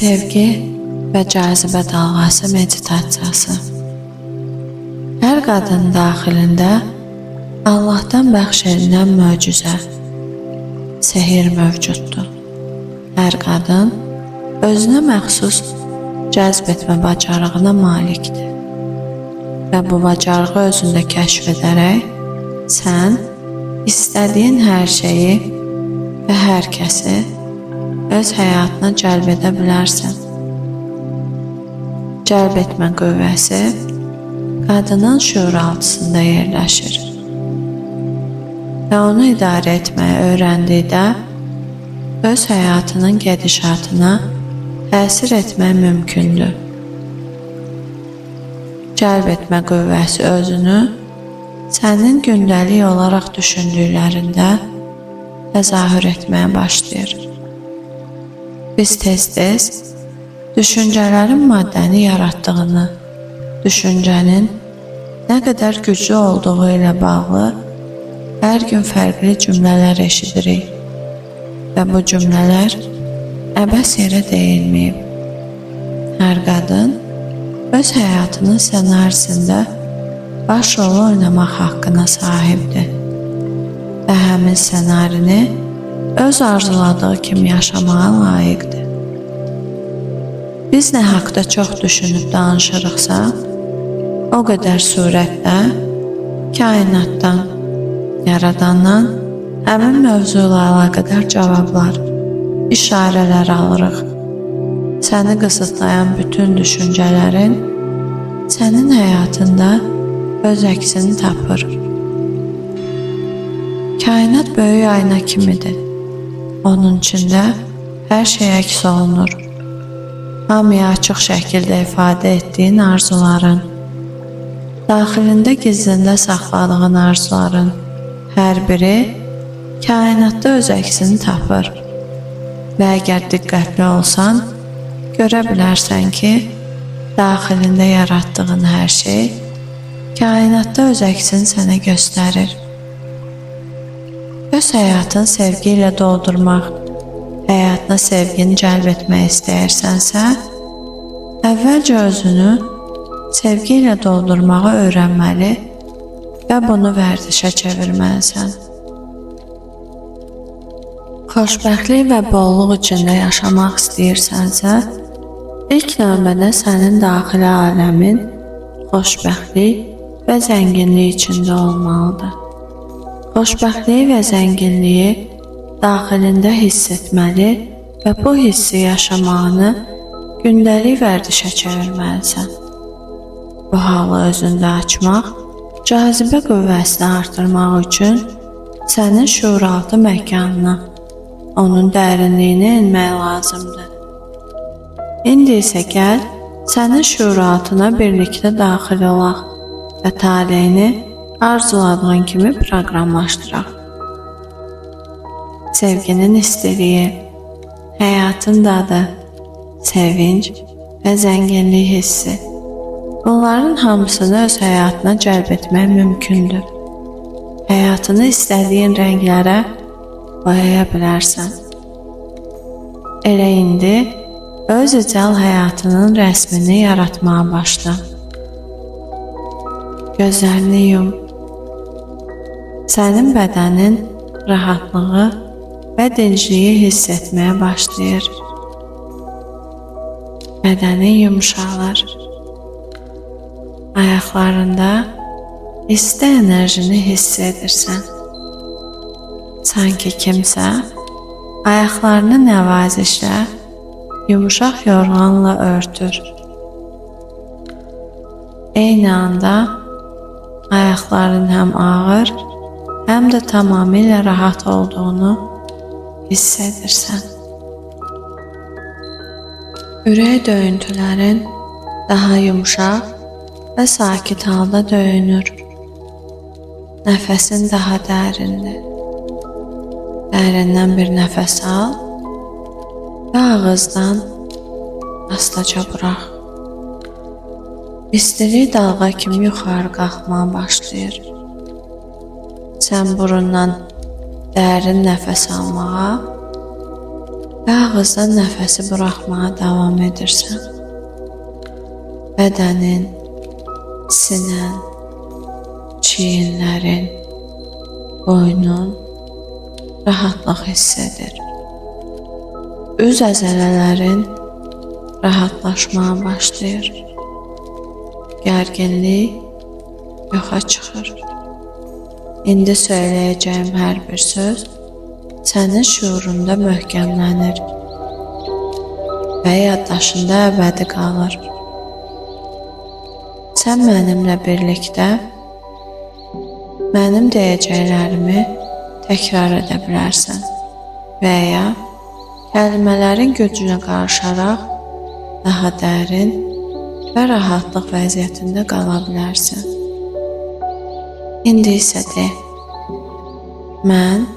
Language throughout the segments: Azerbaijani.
Sevgi və cazibə dalğası meditasiyası. Hər qadın daxilində Allahdan bəxş edilən möcüzə, sehir mövcuddur. Hər qadın özünə məxsus cəzb etmə bacarığına malikdir və bu bacarığı özündə kəşf edərək sən istədiyin hər şeyi və hər kəsi öz həyatına cəlb edə bilərsən. Cəlb etmə qüvvəsi qadının şüuraltısında yerləşir və onu idarə etməyi öyrəndikdə öz həyatının gedişatına təsir etmək mümkündür. Cəlb etmə qüvvəsi özünü sənin gündəlik olaraq düşündüklərində təzahür etməyə başlayır. Biz tez-tez düşüncələrin maddəni yaratdığını, düşüncənin nə qədər güclü olduğu ilə bağlı hər gün fərqli cümlələr eşidirik və bu cümlələr əbəs yerə deyilməyib. Hər qadın öz həyatının ssenarisində baş rolu oynamaq haqqına sahibdir və həmin ssenarini öz arzuladığı kimi yaşamağa layiqdir. Biz nə haqda çox düşünüb danışırıqsa, o qədər surətdə kainatdan, yaradandan həmin mövzuyla əlaqədar cavablar, işarələr alırıq. Səni qısıtlayan bütün düşüncələrin sənin həyatında öz əksini tapır. Kainat böyük ayna kimidir. Onun içində hər şey əks olunur. Hamıya açıq şəkildə ifadə etdiyin arzuların, daxilində gizlində saxladığın arzuların hər biri kainatda öz əksini tapır. Və əgər diqqətli olsan, görə bilərsən ki, daxilində yaratdığın hər şey kainatda öz əksini sənə göstərir. Öz həyatını sevgi ilə doldurmaq, həyatına sevgini cəlb etmək istəyirsənsə, əvvəlcə özünü sevgi ilə doldurmağı öyrənməli və bunu vərdişə çevirməlisən. Xoşbəxtlik və bolluq içində yaşamaq istəyirsənsə, ilk növbədə sənin daxili aləmin xoşbəxtlik və zənginlik içində olmalıdır. Xoşbəxtliyi və zənginliyi daxilində hiss etməli və bu hissi yaşamağını gündəlik vərdişə çevirməlisən. Bu halı özündə açmaq, cazibə qüvvəsini artırmaq üçün sənin şüuraltı məkanına, onun dərinliyinə enmək lazımdır. İndi isə gəl, sənin şüuraltına birlikdə daxil olaq və taleyini arzuladığın kimi proqramlaşdıraq. Sevginin istiliyi, həyatın dadı, sevinç və zənginlik hissi. Bunların hamısını öz həyatına cəlb etmək mümkündür. Həyatını istədiyin rənglərə boyaya bilərsən. Elə indi öz ideal həyatının rəsmini yaratmağa başla. Gözlərini yum. Sənin bədənin rahatlığı və dincliyi hiss etməyə başlayır. Bədənin yumuşalır. Ayaqlarında isti enerjini hiss edirsən. Sanki kimsə ayaqlarını nəvazişlə, yumuşaq yorğanla örtür. Eyni anda ayaqların həm ağır, həm də tamamilə rahat olduğunu hiss edirsən. Ürək döyüntülərin daha yumuşaq və sakit halda döyünür. Nəfəsin daha dərindir. Dərindən bir nəfəs al və ağızdan astaca burax. İstilik dalğa kimi yuxarı qalxmağa başlayır. Sən burundan dərin nəfəs almağa və ağızdan nəfəsi buraxmağa davam edirsən. Bədənin, sinən, çiyinlərin, boynun rahatlıq hiss edir. Üz əzələlərin rahatlaşmağa başlayır. Gərginlik yoxa çıxır. İndi söyləyəcəyim hər bir söz sənin şuurunda möhkəmlənir və yaddaşında əbədi qalır. Sən mənimlə birlikdə mənim deyəcəklərimi təkrar edə bilərsən və ya kəlimələrin gücünə qarışaraq daha dərin və rahatlıq vəziyyətində qala bilərsən. İndi isə de, mən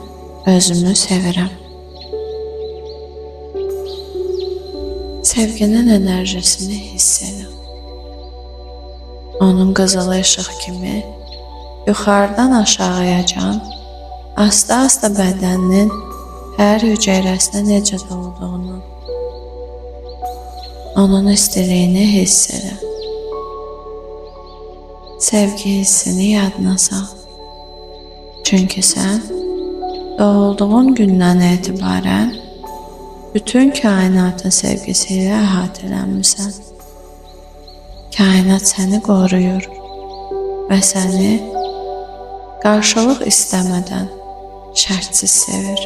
özümü sevirəm. Sevginin enerjisini hiss elə. Onun qızılı işıq kimi yuxarıdan aşağıyacan, asta-asta bədəninin hər hüceyrəsinə necə dolduğunu, onun istiliyini hiss elə. Sevgi hissini yadına sal. Çünki sən doğulduğun gündən etibarən bütün kainatın sevgisi ilə əhatələnmisən. Kainat səni qoruyur və səni qarşılıq istəmədən şərtsiz sevir.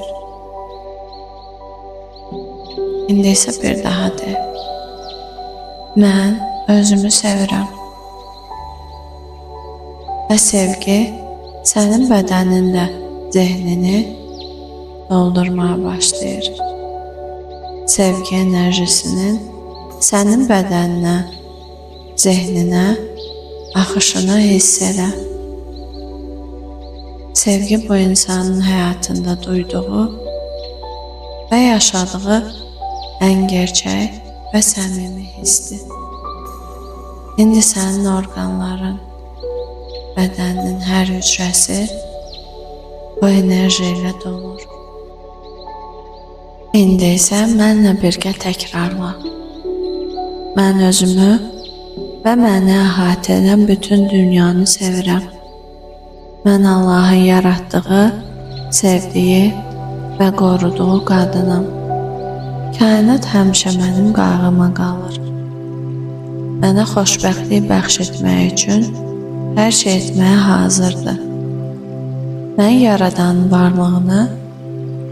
İndi isə bir daha de. Mən özümü sevirəm. Və sevgi sənin bədəninlə zehnini doldurmağa başlayır. Sevgi enerjisinin sənin bədəninə, zehninə axışını hiss elə. Sevgi bu insanın həyatında duyduğu və yaşadığı ən gerçək və səmimi hissdir. İndi sənin orqanların, bədəninin hər hücrəsi bu enerji ilə dolur. İndi isə mənlə birgə təkrarla. Mən özümü və məni əhatə edən bütün dünyanı sevirəm. Mən Allahın yaratdığı, sevdiyi və qoruduğu qadınam. Kainat həmişə mənim qayğıma qalır. Mənə xoşbəxtlik bəxş etmək üçün hər şey etməyə hazırdır. Mən Yaradanın varlığını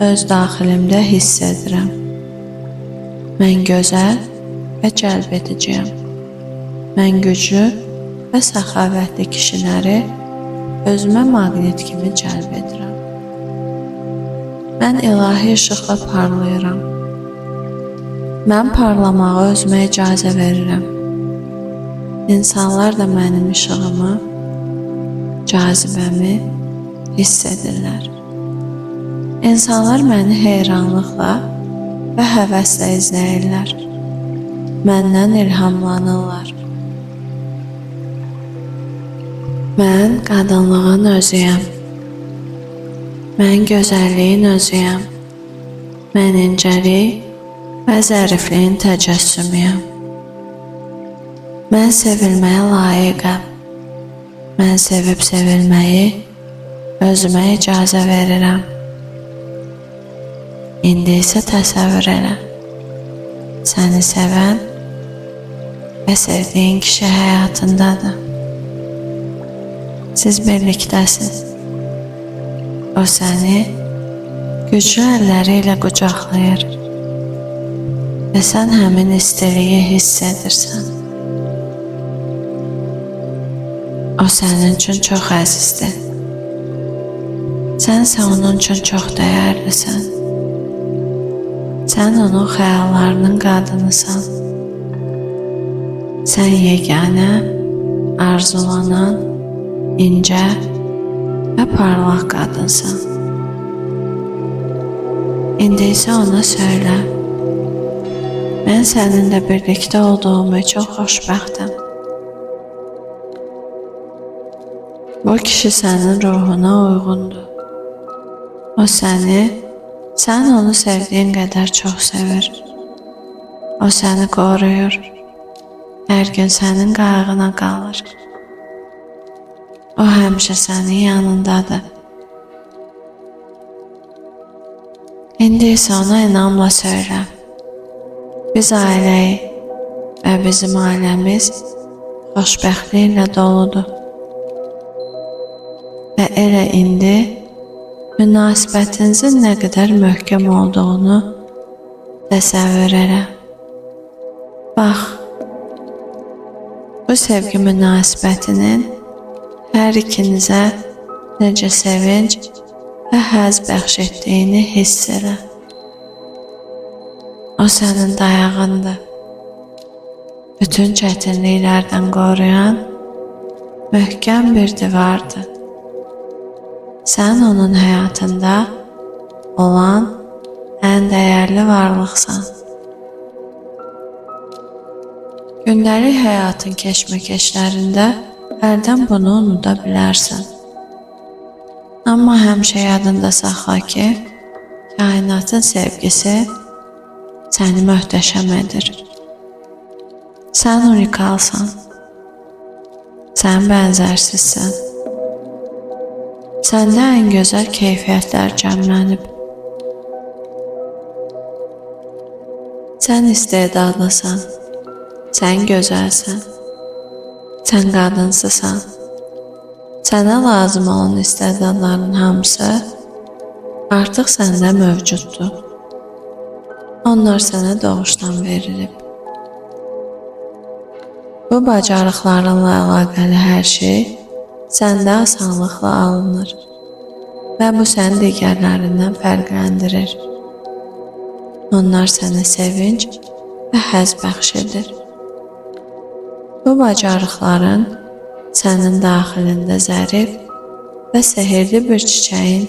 öz daxilimdə hiss edirəm. Mən gözəl və cəlb ediciyəm. Mən güclü və səxavətli kişiləri özümə maqnit kimi cəlb edirəm. Mən ilahi işıqla parlayıram. Mən parlamağa özümə icazə verirəm. İnsanlar da mənim işığımı, cazibəmi hiss edirlər. İnsanlar məni heyranlıqla və həvəslə izləyirlər. Məndən ilhamlanırlar. Mən qadınlığın özüyəm. Mən gözəlliyin özüyəm. Mən incəlik və zərifliyin təcəssümüyəm. Mən sevilməyə layiqəm. Mən sevib sevilməyi özümə icazə verirəm. İndi isə təsəvvür elə. Səni sevən və sevdiyin kişi həyatındadır. Siz birlikdəsiz. O səni güclü əlləri ilə qucaqlayır və sən həmin istiliyi hiss edirsən. O sənin üçün çox əzizdir. Sən isə onun üçün çox dəyərlisən. Sən onun xəyallarının qadınısan. Sən yeganə, arzulanan, incə və parlaq qadınsan. İndi isə ona söylə. Mən səninlə birlikdə olduğum üçün xoşbəxtəm. Bu kişi sənin ruhuna uyğundur. O səni Sən onu sevdiyin qədər çox sevir. O səni qoruyur. Hər gün sənin qayğına qalır. O həmişə sənin yanındadır. İndi isə ona inamla söylə. Biz ailəyik və bizim ailəmiz xoşbəxtliklə doludur. Və elə indi münasibətinizin nə qədər möhkəm olduğunu təsəvvür elə. Bax, bu sevgi münasibətinin hər ikinizə necə sevinç və həzz bəxş etdiyini hiss elə. O sənin dayağındır. Bütün çətinliklərdən qoruyan möhkəm bir divardır. Sən onun həyatında olan ən dəyərli varlıqsan. Gündəlik həyatın keşməkeşlərində hərdən bunu unuda bilərsən. Amma həmişə yadında saxla ki, kainatın sevgisi səni möhtəşəm edir. Sən unikalsan. Sən bənzərsizsən. Səndə ən gözəl keyfiyyətlər cəmlənib. Sən istedadlısan. Sən gözəlsən. Sən qadınsısan. Sənə lazım olan istedadların hamısı artıq səndə mövcuddur. Onlar sənə doğuşdan verilib. Bu bacarıqlarınla əlaqəli hər şey səndə asanlıqla alınır və bu səni digərlərindən fərqləndirir. Onlar sənə sevinç və həzz bəxş edir. Bu bacarıqların sənin daxilində zərif və sehirli bir çiçəyin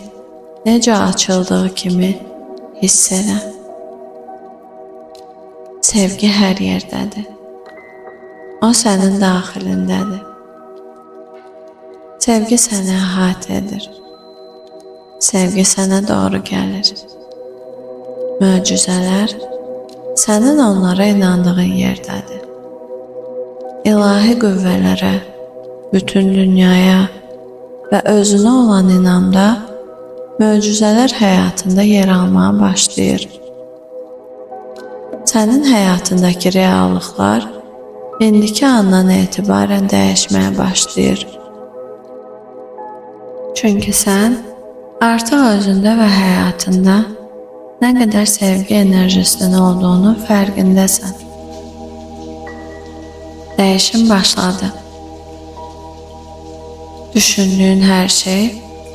necə açıldığı kimi hiss elə. Sevgi hər yerdədir. O sənin daxilindədir. Sevgi səni əhatə edir. Sevgi sənə doğru gəlir. Möcüzələr sənin onlara inandığın yerdədir. İlahi qüvvələrə, bütün dünyaya və özünə olan inamda möcüzələr həyatında yer almağa başlayır. Sənin həyatındakı reallıqlar indiki andan etibarən dəyişməyə başlayır. Çünki sən artıq özündə və həyatında nə qədər sevgi enerjisinin olduğunu fərqindəsən. Dəyişim başladı. Düşündüyün hər şey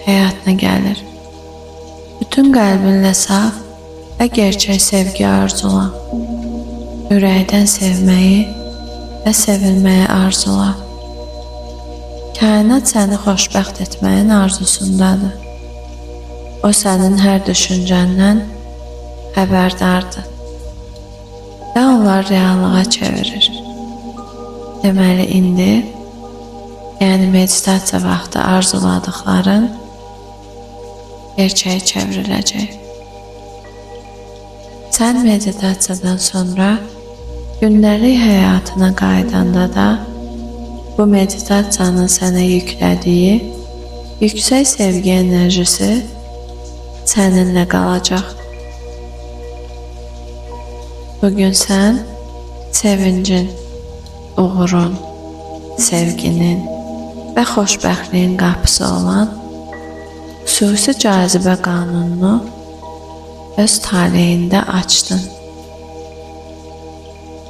həyatına gəlir. Bütün qəlbinlə saf və gerçək sevgi arzula. Ürəkdən sevməyi və sevilməyi arzula. Kainat səni xoşbəxt etməyin arzusundadır. O sənin hər düşüncəndən xəbərdardır və onlar reallığa çevirir. Deməli indi, yəni meditasiya vaxtı arzuladıqların gerçəyə çevriləcək. Sən meditasiyadan sonra gündəlik həyatına qaydanda da bu meditasiyanın sənə yüklədiyi yüksək sevgi enerjisi səninlə qalacaq. Bugün sən sevincin, uğurun, sevginin və xoşbəxtliyin qapısı olan xüsusi cazibə qanununu öz taleyində açdın.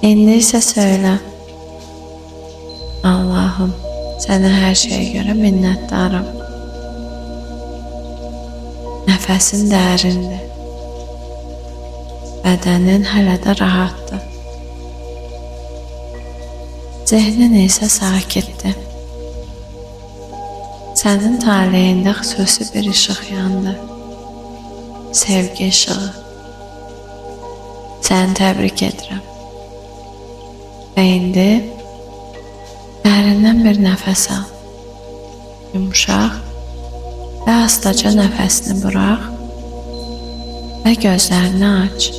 İndi isə söylə, Allahım, sənə hər şeyə görə minnətdarım. Nəfəsin dərindir. Bədənin hələ də rahatdır. Zehnin isə sakitdir. Sənin taleyində xüsusi bir işıq yandı. Sevgi işığı. Səni təbrik edirəm. Və indi dərindən bir nəfəs al. Yumuşaq və astaca nəfəsini burax və gözlərini aç.